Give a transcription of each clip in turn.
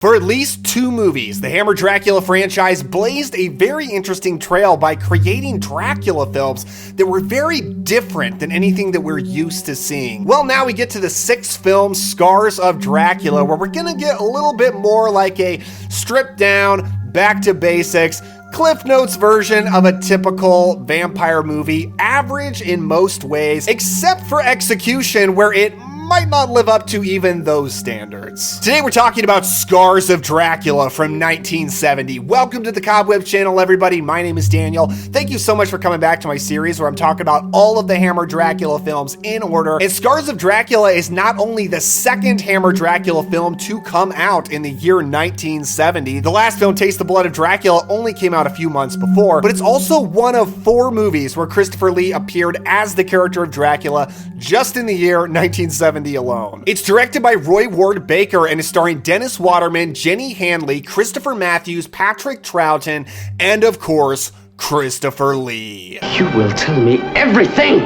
For at least 2 movies, the Hammer Dracula franchise blazed a very interesting trail by creating Dracula films that were very different than anything that we're used to seeing. Well, now we get to the 6th film, Scars of Dracula, where we're gonna get a little bit more like a stripped down, back to basics, Cliff Notes version of a typical vampire movie, average in most ways, except for execution, where it might not live up to even those standards. Today we're talking about Scars of Dracula from 1970. Welcome to the Cobweb channel, everybody. My name is Daniel. Thank you so much for coming back to my series where I'm talking about all of the Hammer Dracula films in order. And Scars of Dracula is not only the 2nd Hammer Dracula film to come out in the year 1970. The last film, Taste the Blood of Dracula, only came out a few months before, but it's also one of 4 movies where Christopher Lee appeared as the character of Dracula just in the year 1970 alone. It's directed by Roy Ward Baker and is starring Dennis Waterman, Jenny Hanley, Christopher Matthews, Patrick Troughton, and of course, Christopher Lee. You will tell me everything!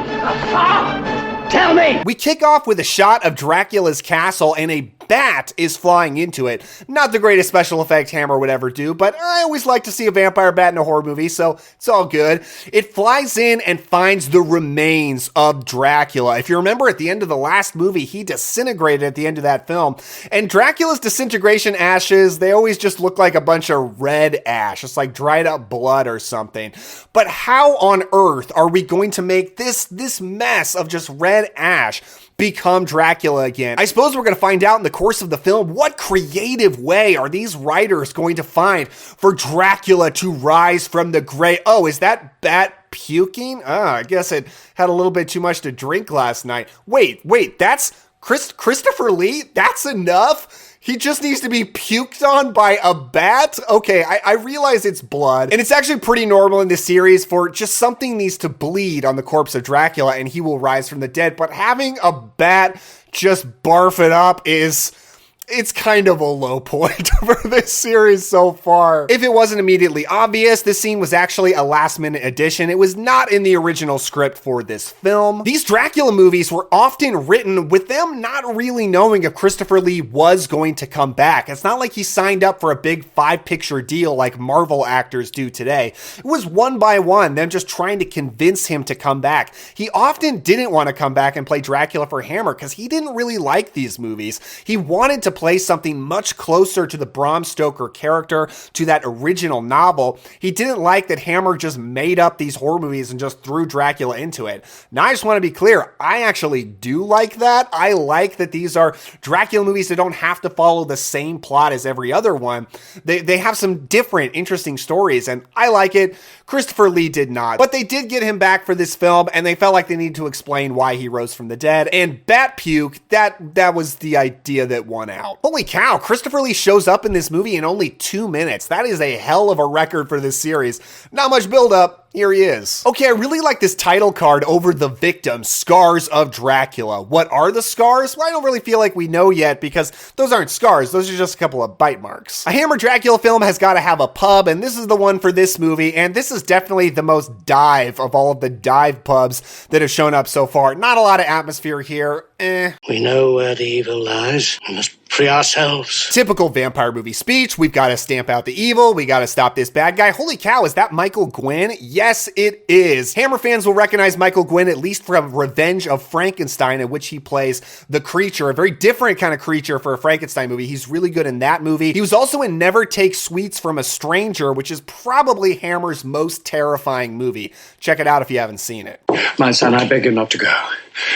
Tell me! We kick off with a shot of Dracula's castle and a bat is flying into it. Not the greatest special effect Hammer would ever do, but I always like to see a vampire bat in a horror movie, so it's all good. It flies in and finds the remains of Dracula. If you remember at the end of the last movie, he disintegrated at the end of that film. And Dracula's disintegration ashes, they always just look like a bunch of red ash. It's like dried up blood or something. But how on earth are we going to make this mess of just red ash become Dracula again? I suppose we're going to find out in the course of the film what creative way are these writers going to find for Dracula to rise from the grave. Oh, is that bat puking? I guess it had a little bit too much to drink last night. Wait, that's Christopher Lee? That's enough? He just needs to be puked on by a bat? Okay, I realize it's blood, and it's actually pretty normal in this series for just something needs to bleed on the corpse of Dracula and he will rise from the dead, but having a bat just barf it up it's kind of a low point for this series so far. If it wasn't immediately obvious, this scene was actually a last-minute addition. It was not in the original script for this film. These Dracula movies were often written with them not really knowing if Christopher Lee was going to come back. It's not like he signed up for a big 5-picture deal like Marvel actors do today. It was one by one, them just trying to convince him to come back. He often didn't want to come back and play Dracula for Hammer because he didn't really like these movies. He wanted to play something much closer to the Bram Stoker character, to that original novel. He didn't like that Hammer just made up these horror movies and just threw Dracula into it. Now, I just want to be clear, I actually do like that. I like that these are Dracula movies that don't have to follow the same plot as every other one. They have some different, interesting stories, and I like it. Christopher Lee did not, but they did get him back for this film, and they felt like they needed to explain why he rose from the dead, and bat puke, that was the idea that won out. Holy cow, Christopher Lee shows up in this movie in only 2 minutes. That is a hell of a record for this series. Not much build-up. Here he is. Okay, I really like this title card over the victim, Scars of Dracula. What are the scars? Well, I don't really feel like we know yet because those aren't scars. Those are just a couple of bite marks. A Hammer Dracula film has got to have a pub, and this is the one for this movie, and this is definitely the most dive of all of the dive pubs that have shown up so far. Not a lot of atmosphere here. We know where the evil lies. We must free ourselves. Typical vampire movie speech. We've got to stamp out the evil. We got to stop this bad guy. Holy cow, is that Michael Gwynn? Yes, it is. Hammer fans will recognize Michael Gwynn at least from Revenge of Frankenstein, in which he plays the creature, a very different kind of creature for a Frankenstein movie. He's really good in that movie. He was also in Never Take Sweets from a Stranger, which is probably Hammer's most terrifying movie. Check it out if you haven't seen it. My son, I beg you not to go.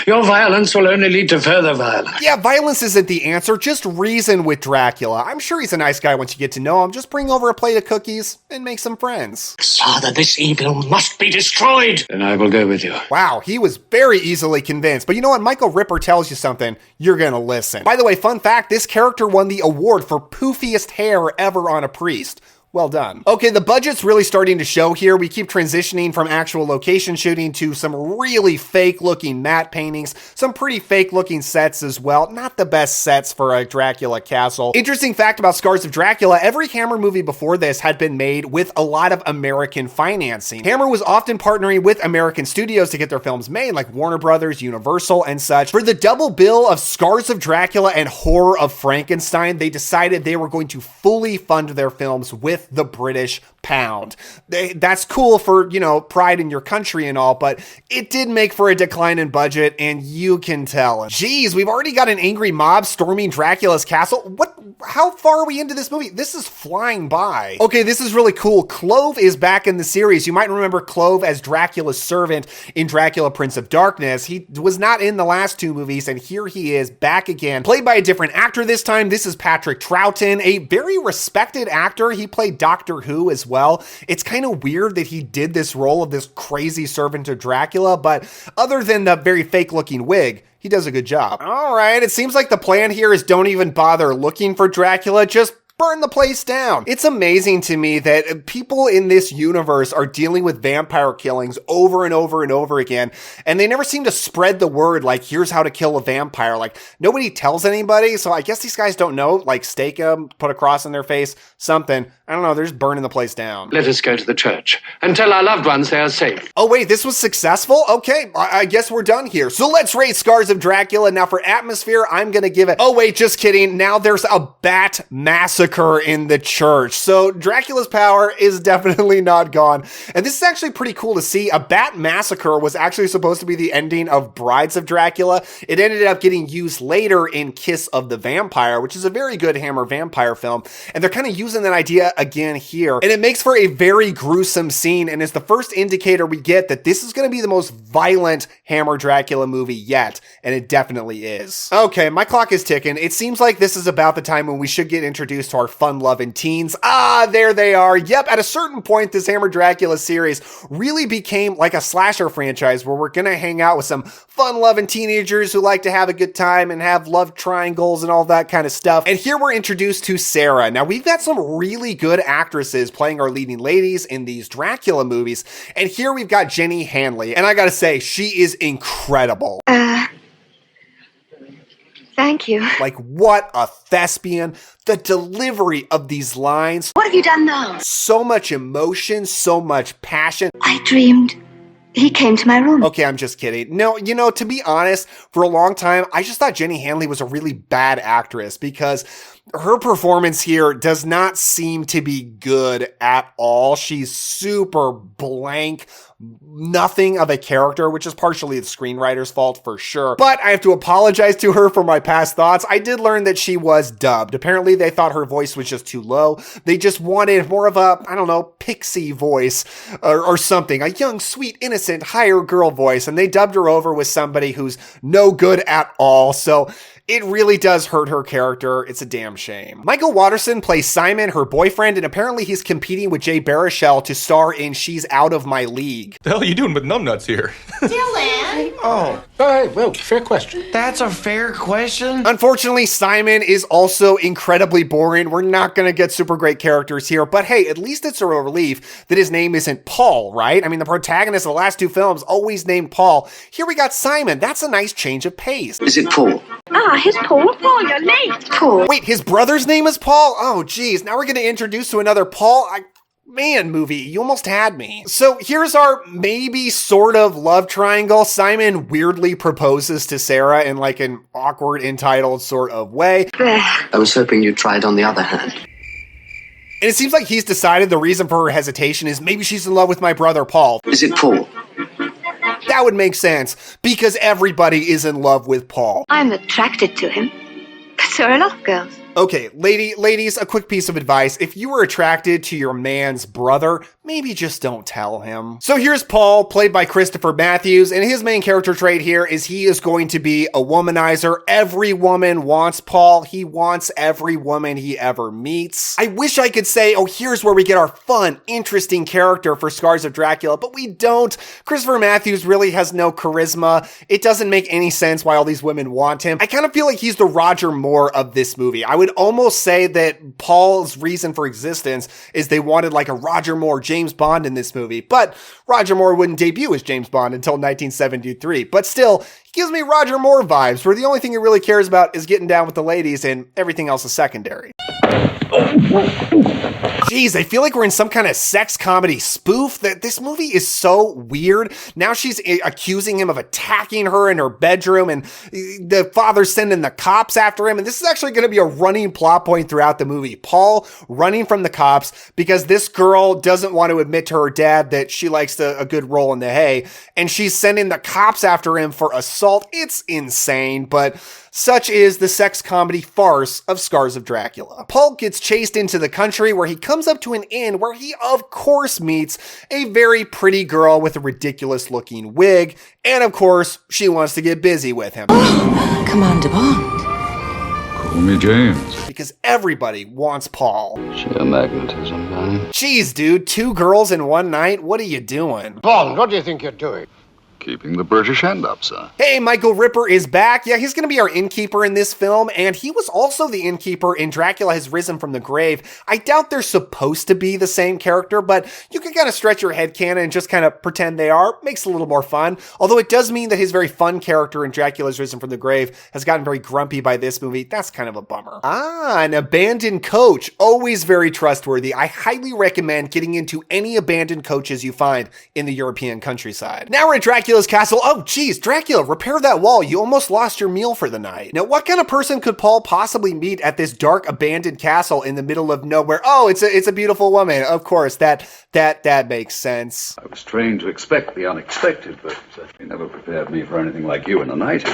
Your violence will only lead to further violence. Yeah, violence isn't the answer, just reason with Dracula. I'm sure he's a nice guy once you get to know him. Just bring over a plate of cookies and make some friends. Father, this evil must be destroyed. Then I will go with you. Wow, he was very easily convinced. But you know what? Michael Ripper tells you something, you're gonna listen. By the way, fun fact, this character won the award for poofiest hair ever on a priest. Well done. Okay, the budget's really starting to show here. We keep transitioning from actual location shooting to some really fake looking matte paintings, some pretty fake looking sets as well. Not the best sets for a Dracula castle. Interesting fact about Scars of Dracula, every Hammer movie before this had been made with a lot of American financing. Hammer was often partnering with American studios to get their films made, like Warner Brothers, Universal, and such. For the double bill of Scars of Dracula and Horror of Frankenstein, they decided they were going to fully fund their films with the British pound. That's cool for, pride in your country and all, but it did make for a decline in budget, and you can tell. Jeez, we've already got an angry mob storming Dracula's castle. How far are we into this movie? This is flying by. Okay, this is really cool. Clove is back in the series. You might remember Clove as Dracula's servant in Dracula Prince of Darkness. He was not in the last two movies, and here he is back again, played by a different actor this time. This is Patrick Troughton, a very respected actor. He played Doctor Who as well. It's kind of weird that he did this role of this crazy servant of Dracula, but other than the very fake looking wig, he does a good job. All right, it seems like the plan here is don't even bother looking for Dracula, just burn the place down. It's amazing to me that people in this universe are dealing with vampire killings over and over and over again, and they never seem to spread the word, like, here's how to kill a vampire. Like, nobody tells anybody, so I guess these guys don't know, like, stake them, put a cross in their face, something. I don't know, they're just burning the place down. Let us go to the church and tell our loved ones they are safe. Oh wait, this was successful? Okay, I guess we're done here. So let's rate Scars of Dracula. Now for atmosphere, I'm gonna give it, oh wait, just kidding. Now there's a bat massacre in the church. So Dracula's power is definitely not gone. And this is actually pretty cool to see. A bat massacre was actually supposed to be the ending of Brides of Dracula. It ended up getting used later in Kiss of the Vampire, which is a very good Hammer vampire film. And they're kind of using that idea again here. And it makes for a very gruesome scene, and it's the first indicator we get that this is going to be the most violent Hammer Dracula movie yet, and it definitely is. Okay, my clock is ticking. It seems like this is about the time when we should get introduced to our fun-loving teens. Ah, there they are. Yep, at a certain point, this Hammer Dracula series really became like a slasher franchise where we're going to hang out with some fun-loving teenagers who like to have a good time and have love triangles and all that kind of stuff. And here we're introduced to Sarah. Now, we've got some really good actresses playing our leading ladies in these Dracula movies. And here we've got Jenny Hanley. And I gotta say, she is incredible. Thank you. Like, what a thespian. The delivery of these lines. What have you done now? So much emotion, so much passion. I dreamed he came to my room. Okay, I'm just kidding. No, to be honest, for a long time, I just thought Jenny Hanley was a really bad actress because her performance here does not seem to be good at all. She's super blank, nothing of a character, which is partially the screenwriter's fault for sure. But I have to apologize to her for my past thoughts. I did learn that she was dubbed. Apparently they thought her voice was just too low. They just wanted more of a, pixie voice or something, a young, sweet, innocent, higher girl voice. And they dubbed her over with somebody who's no good at all. So it really does hurt her character. It's a damn shame. Michael Watterson plays Simon, her boyfriend, and apparently he's competing with Jay Baruchel to star in She's Out of My League. The hell are you doing with numbnuts here? Dylan! Oh, hey, well, fair question. That's a fair question. Unfortunately, Simon is also incredibly boring. We're not going to get super great characters here, but hey, at least it's a relief that his name isn't Paul, right? I mean, the protagonist of the last two films always named Paul. Here we got Simon. That's a nice change of pace. Is it Paul? His Paul. Paul, you're late. Paul. Wait, his brother's name is Paul? Oh, geez. Now we're going to introduce to another Paul. Man, movie, you almost had me. So here's our maybe sort of love triangle. Simon weirdly proposes to Sarah in like an awkward, entitled sort of way. I was hoping you'd try it on the other hand. And it seems like he's decided the reason for her hesitation is maybe she's in love with my brother, Paul. Is it Paul? That would make sense because everybody is in love with Paul. I'm attracted to him, but so are a lot of girls. Okay, ladies, a quick piece of advice. If you were attracted to your man's brother, maybe just don't tell him. So here's Paul, played by Christopher Matthews, and his main character trait here is he is going to be a womanizer. Every woman wants Paul. He wants every woman he ever meets. I wish I could say, oh, here's where we get our fun, interesting character for Scars of Dracula, but we don't. Christopher Matthews really has no charisma. It doesn't make any sense why all these women want him. I kind of feel like he's the Roger Moore of this movie. I would would almost say that Paul's reason for existence is they wanted like a Roger Moore James Bond in this movie, but Roger Moore wouldn't debut as James Bond until 1973. But still, he gives me Roger Moore vibes, where the only thing he really cares about is getting down with the ladies and everything else is secondary. Jeez, I feel like we're in some kind of sex comedy spoof. That this movie is so weird. Now she's accusing him of attacking her in her bedroom, and the father's sending the cops after him. And this is actually going to be a running plot point throughout the movie. Paul running from the cops because this girl doesn't want to admit to her dad that she likes a good roll in the hay, and she's sending the cops after him for assault. It's insane, but such is the sex comedy farce of Scars of Dracula. Paul gets chased into the country where he comes up to an inn where he, of course, meets a very pretty girl with a ridiculous looking wig. And of course, she wants to get busy with him. Commander Bond. Call me James. Because everybody wants Paul. Sheer magnetism, man. Jeez, dude, 2 girls in one night? What are you doing? Bond, what do you think you're doing? Keeping the British hand up, sir. Hey, Michael Ripper is back. Yeah, he's going to be our innkeeper in this film, and he was also the innkeeper in Dracula Has Risen from the Grave. I doubt they're supposed to be the same character, but you can kind of stretch your headcanon and just kind of pretend they are. Makes it a little more fun. Although it does mean that his very fun character in Dracula Has Risen from the Grave has gotten very grumpy by this movie. That's kind of a bummer. Ah, an abandoned coach. Always very trustworthy. I highly recommend getting into any abandoned coaches you find in the European countryside. Now we're at Dracula's castle. Oh, geez, Dracula, repair that wall. You almost lost your meal for the night. Now, what kind of person could Paul possibly meet at this dark, abandoned castle in the middle of nowhere? Oh, it's a beautiful woman. Of course, that makes sense. I was trained to expect the unexpected, but you never prepared me for anything like you in the night.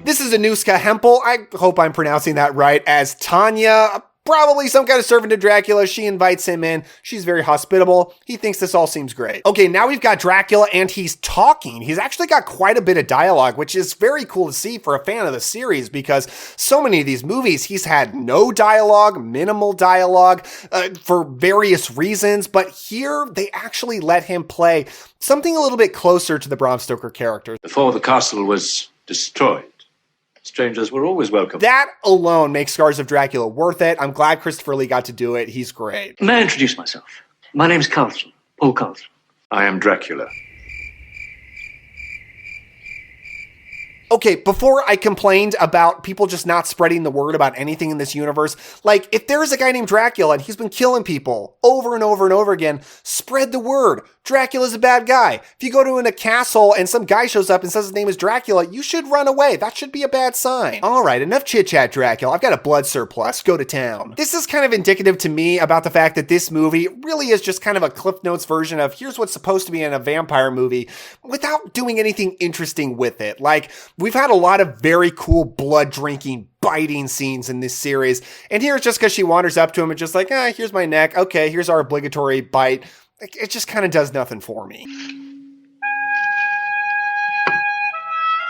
This is Anuska Hempel. I hope I'm pronouncing that right, as Tanya. Probably some kind of servant to Dracula. She invites him in. She's very hospitable. He thinks this all seems great. Okay, now we've got Dracula and he's talking. He's actually got quite a bit of dialogue, which is very cool to see for a fan of the series because so many of these movies, he's had no dialogue, minimal dialogue for various reasons. But here they actually let him play something a little bit closer to the Bram Stoker character. Before the castle was destroyed, strangers were always welcome. That alone makes Scars of Dracula worth it. I'm glad Christopher Lee got to do it. He's great. May I introduce myself? My name's Carlson, Paul Carlson. I am Dracula. Okay, before I complained about people just not spreading the word about anything in this universe, like, if there is a guy named Dracula and he's been killing people over and over and over again, spread the word. Dracula's a bad guy. If you go to a castle and some guy shows up and says his name is Dracula, you should run away. That should be a bad sign. All right, enough chit-chat, Dracula. I've got a blood surplus. Go to town. This is kind of indicative to me about the fact that this movie really is just kind of a Cliff Notes version of here's what's supposed to be in a vampire movie without doing anything interesting with it. Like, we've had a lot of very cool blood-drinking, biting scenes in this series, and here's just because she wanders up to him and just like, here's my neck. Okay, here's our obligatory bite. It just kind of does nothing for me.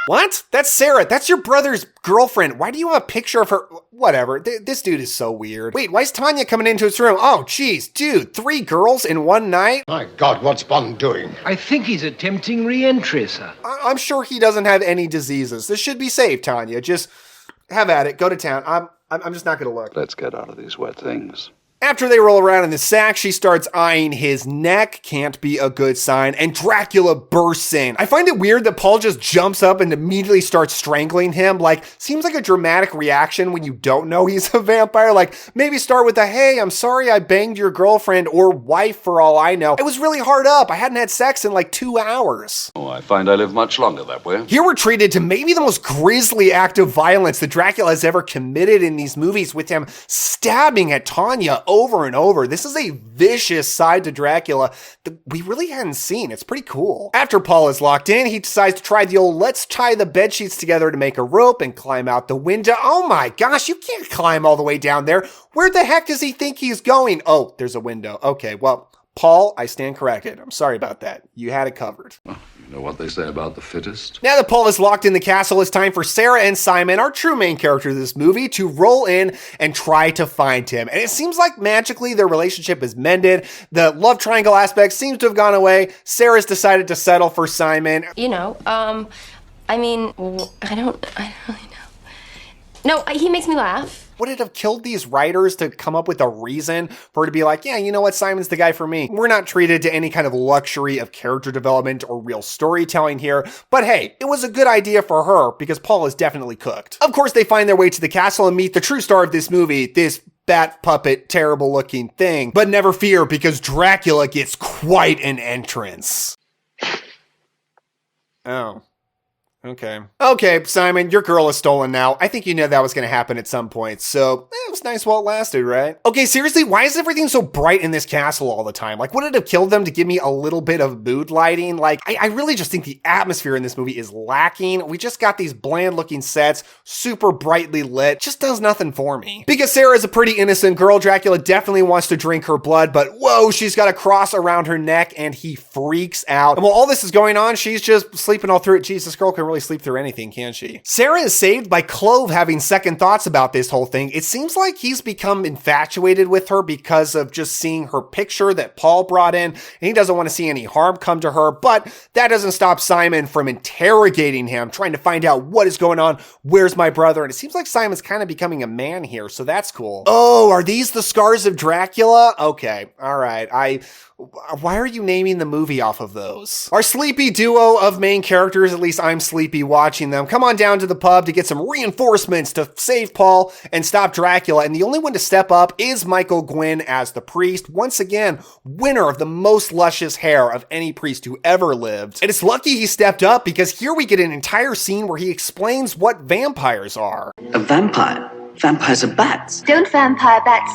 What? That's Sarah. That's your brother's girlfriend. Why do you have a picture of her? Whatever. This dude is so weird. Wait, why is Tanya coming into his room? Oh, geez, dude, 3 girls in one night? My God, what's Bond doing? I think he's attempting re-entry, sir. I'm sure he doesn't have any diseases. This should be safe, Tanya. Just have at it. Go to town. I'm just not going to look. Let's get out of these wet things. After they roll around in the sack, she starts eyeing his neck. Can't be a good sign. And Dracula bursts in. I find it weird that Paul just jumps up and immediately starts strangling him. Like, seems like a dramatic reaction when you don't know he's a vampire. Like, maybe start with a, hey, I'm sorry I banged your girlfriend or wife for all I know. I was really hard up. I hadn't had sex in like 2 hours. Oh, I find I live much longer that way. Here we're treated to maybe the most grisly act of violence that Dracula has ever committed in these movies, with him stabbing at Tanya over and over. This is a vicious side to Dracula that we really hadn't seen. It's pretty cool. After Paul is locked in, he decides to try the old let's tie the bed sheets together to make a rope and climb out the window. Oh my gosh, you can't climb all the way down there. Where the heck does he think he's going? Oh, there's a window. Okay, well, Paul, I stand corrected. I'm sorry about that. You had it covered. Oh, you know what they say about the fittest? Now that Paul is locked in the castle, it's time for Sarah and Simon, our true main character of this movie, to roll in and try to find him. And it seems like magically their relationship is mended. The love triangle aspect seems to have gone away. Sarah's decided to settle for Simon. You know, I mean, I don't really know. No, he makes me laugh. Would it have killed these writers to come up with a reason for her to be like, yeah, you know what, Simon's the guy for me? We're not treated to any kind of luxury of character development or real storytelling here, but hey, it was a good idea for her because Paul is definitely cooked. Of course, they find their way to the castle and meet the true star of this movie, this bat puppet, terrible looking thing. But never fear, because Dracula gets quite an entrance. Oh. Okay, Simon, your girl is stolen now. I think you knew that was going to happen at some point, so it was nice while it lasted, right? Okay, seriously, why is everything so bright in this castle all the time? Like, would it have killed them to give me a little bit of mood lighting? Like, I really just think the atmosphere in this movie is lacking. We just got these bland-looking sets, super brightly lit, just does nothing for me. Because Sarah is a pretty innocent girl, Dracula definitely wants to drink her blood, but whoa, she's got a cross around her neck, and he freaks out. And while all this is going on, she's just sleeping all through it. Jeez, this girl can really sleep through anything, can she? Sarah is saved by Clove having second thoughts about this whole thing. It seems like he's become infatuated with her because of just seeing her picture that Paul brought in, and he doesn't want to see any harm come to her, but that doesn't stop Simon from interrogating him, trying to find out what is going on, where's my brother, and it seems like Simon's kind of becoming a man here, so that's cool. Oh, are these the scars of Dracula? Okay, all right, why are you naming the movie off of those? Our sleepy duo of main characters, at least I'm sleepy watching them, come on down to the pub to get some reinforcements to save Paul and stop Dracula, and the only one to step up is Michael Gwynn as the priest, once again, winner of the most luscious hair of any priest who ever lived. And it's lucky he stepped up, because here we get an entire scene where he explains what vampires are. A vampire? Vampires are bats. Don't vampire bats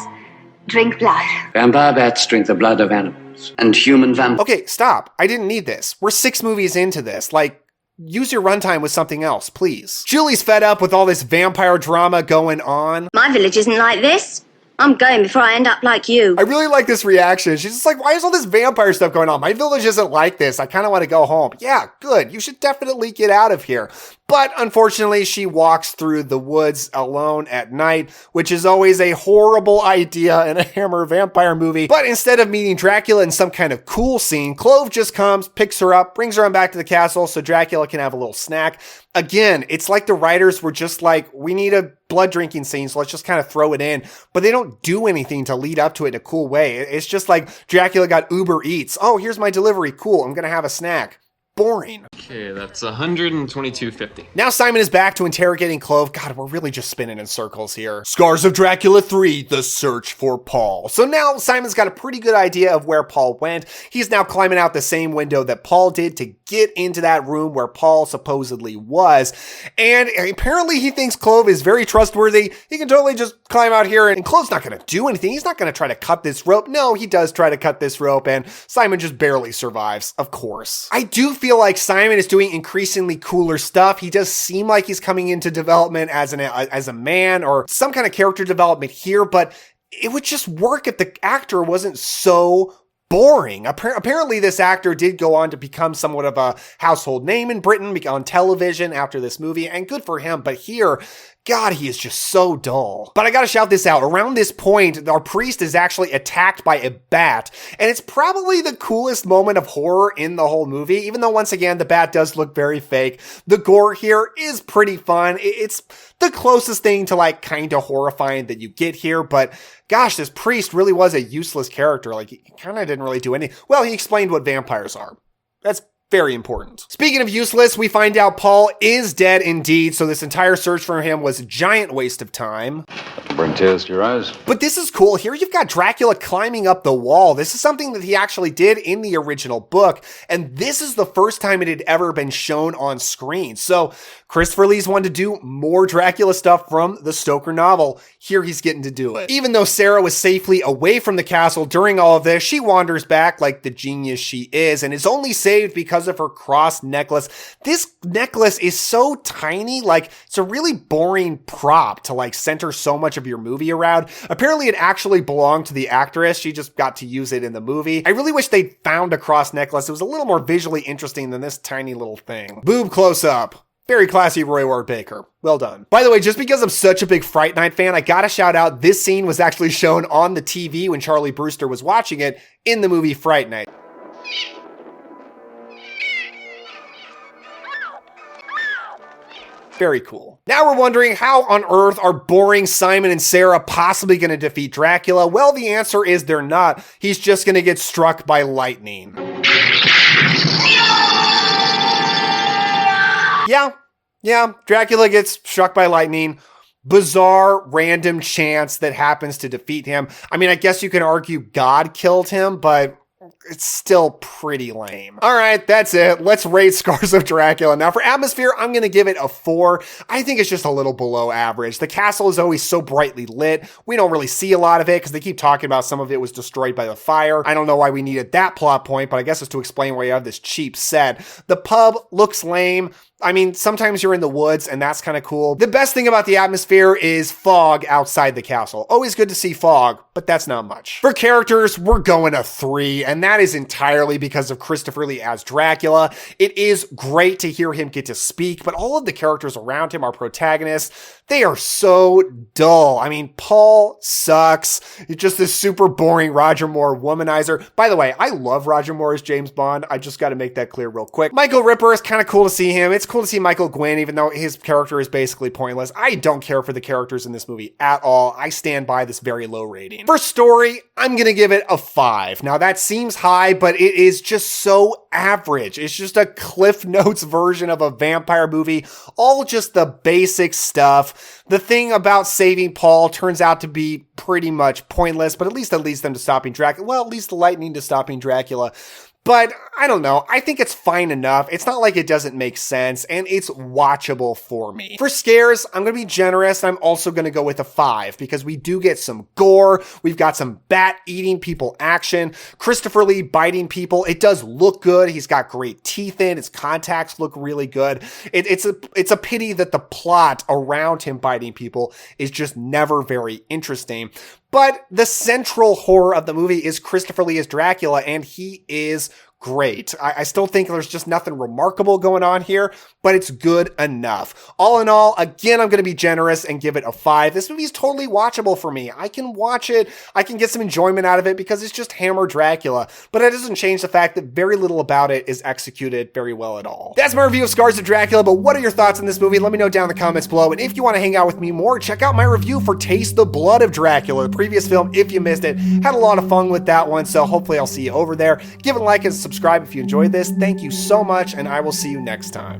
drink blood? Vampire bats drink the blood of animals. And human vampires. Okay, stop. I didn't need this. We're 6 movies into this. Like, use your runtime with something else, please. Julie's fed up with all this vampire drama going on. My village isn't like this. I'm going before I end up like you. I really like this reaction. She's just like, why is all this vampire stuff going on? My village isn't like this. I kind of want to go home. Yeah, good. You should definitely get out of here. But unfortunately, she walks through the woods alone at night, which is always a horrible idea in a Hammer vampire movie. But instead of meeting Dracula in some kind of cool scene, Clove just comes, picks her up, brings her on back to the castle so Dracula can have a little snack. Again, it's like the writers were just like, we need a blood drinking scene, so let's just kind of throw it in. But they don't do anything to lead up to it in a cool way. It's just like Dracula got Uber Eats. Oh, here's my delivery. Cool, I'm going to have a snack. Boring. Okay, that's $122.50. Now Simon is back to interrogating Clove. God, we're really just spinning in circles here. Scars of Dracula 3, The Search for Paul. So now Simon's got a pretty good idea of where Paul went. He's now climbing out the same window that Paul did to get into that room where Paul supposedly was. And apparently he thinks Clove is very trustworthy. He can totally just climb out here, and Clove's not going to do anything. He's not going to try to cut this rope. No, he does try to cut this rope, and Simon just barely survives, of course. I do feel like Simon is doing increasingly cooler stuff. He does seem like he's coming into development as a man, or some kind of character development here, but it would just work if the actor wasn't so boring. Apparently this actor did go on to become somewhat of a household name in Britain on television after this movie, and good for him, but here, God, he is just so dull. But I gotta shout this out. Around this point, our priest is actually attacked by a bat, and it's probably the coolest moment of horror in the whole movie, even though, once again, the bat does look very fake. The gore here is pretty fun. It's the closest thing to, like, kind of horrifying that you get here, but gosh, this priest really was a useless character. Like, he kind of didn't really do anything. Well, he explained what vampires are. That's very important. Speaking of useless, we find out Paul is dead indeed, so this entire search for him was a giant waste of time. Bring tears to your eyes. But this is cool. Here you've got Dracula climbing up the wall. This is something that he actually did in the original book, and this is the first time it had ever been shown on screen. So Christopher Lee's wanted to do more Dracula stuff from the Stoker novel. Here he's getting to do it. Even though Sarah was safely away from the castle during all of this, she wanders back like the genius she is, and is only saved because of her cross necklace. This necklace is so tiny, like it's a really boring prop to like center so much of your movie around. Apparently it actually belonged to the actress. She just got to use it in the movie. I really wish they'd found a cross necklace. It was a little more visually interesting than this tiny little thing. Boob close up. Very classy, Roy Ward Baker. Well done. By the way, just because I'm such a big Fright Night fan, I gotta shout out, this scene was actually shown on the TV when Charlie Brewster was watching it in the movie Fright Night. Very cool. Now we're wondering, how on earth are boring Simon and Sarah possibly going to defeat Dracula? Well, the answer is they're not. He's just going to get struck by lightning. Yeah, Dracula gets struck by lightning. Bizarre, random chance that happens to defeat him. I mean, I guess you can argue God killed him, but it's still pretty lame. All right, that's it. Let's rate Scars of Dracula. Now for atmosphere, I'm going to give it a 4. I think it's just a little below average. The castle is always so brightly lit. We don't really see a lot of it because they keep talking about some of it was destroyed by the fire. I don't know why we needed that plot point, but I guess it's to explain why you have this cheap set. The pub looks lame. I mean, sometimes you're in the woods and that's kind of cool. The best thing about the atmosphere is fog outside the castle. Always good to see fog, but that's not much. For characters, we're going a 3, and that is entirely because of Christopher Lee as Dracula. It is great to hear him get to speak, but all of the characters around him, our protagonists, they are so dull. I mean, Paul sucks. He's just this super boring Roger Moore womanizer. By the way, I love Roger Moore as James Bond. I just got to make that clear real quick. Michael Ripper is kind of cool to see him. It's cool to see Michael Gwynn, even though his character is basically pointless. I don't care for the characters in this movie at all. I stand by this very low rating. For story, I'm going to give it a 5. Now that seems high, but it is just so average. It's just a Cliff Notes version of a vampire movie. All just the basic stuff. The thing about saving Paul turns out to be pretty much pointless, but at least it leads them to stopping Dracula. Well, at least the lightning to stopping Dracula. But I don't know. I think it's fine enough. It's not like it doesn't make sense, and it's watchable for me. For scares, I'm going to be generous. I'm also going to go with a 5 because we do get some gore. We've got some bat eating people action. Christopher Lee biting people. It does look good. He's got great teeth in. His contacts look really good. It's a pity that the plot around him biting people is just never very interesting. But the central horror of the movie is Christopher Lee as Dracula, and he is great. I still think there's just nothing remarkable going on here, but it's good enough. All in all, again, I'm going to be generous and give it a 5. This movie is totally watchable for me. I can watch it. I can get some enjoyment out of it because it's just Hammer Dracula, but it doesn't change the fact that very little about it is executed very well at all. That's my review of Scars of Dracula, but what are your thoughts on this movie? Let me know down in the comments below, and if you want to hang out with me more, check out my review for Taste the Blood of Dracula, the previous film, if you missed it. Had a lot of fun with that one, so hopefully I'll see you over there. Give it a like and subscribe if you enjoyed this. Thank you so much, and I will see you next time.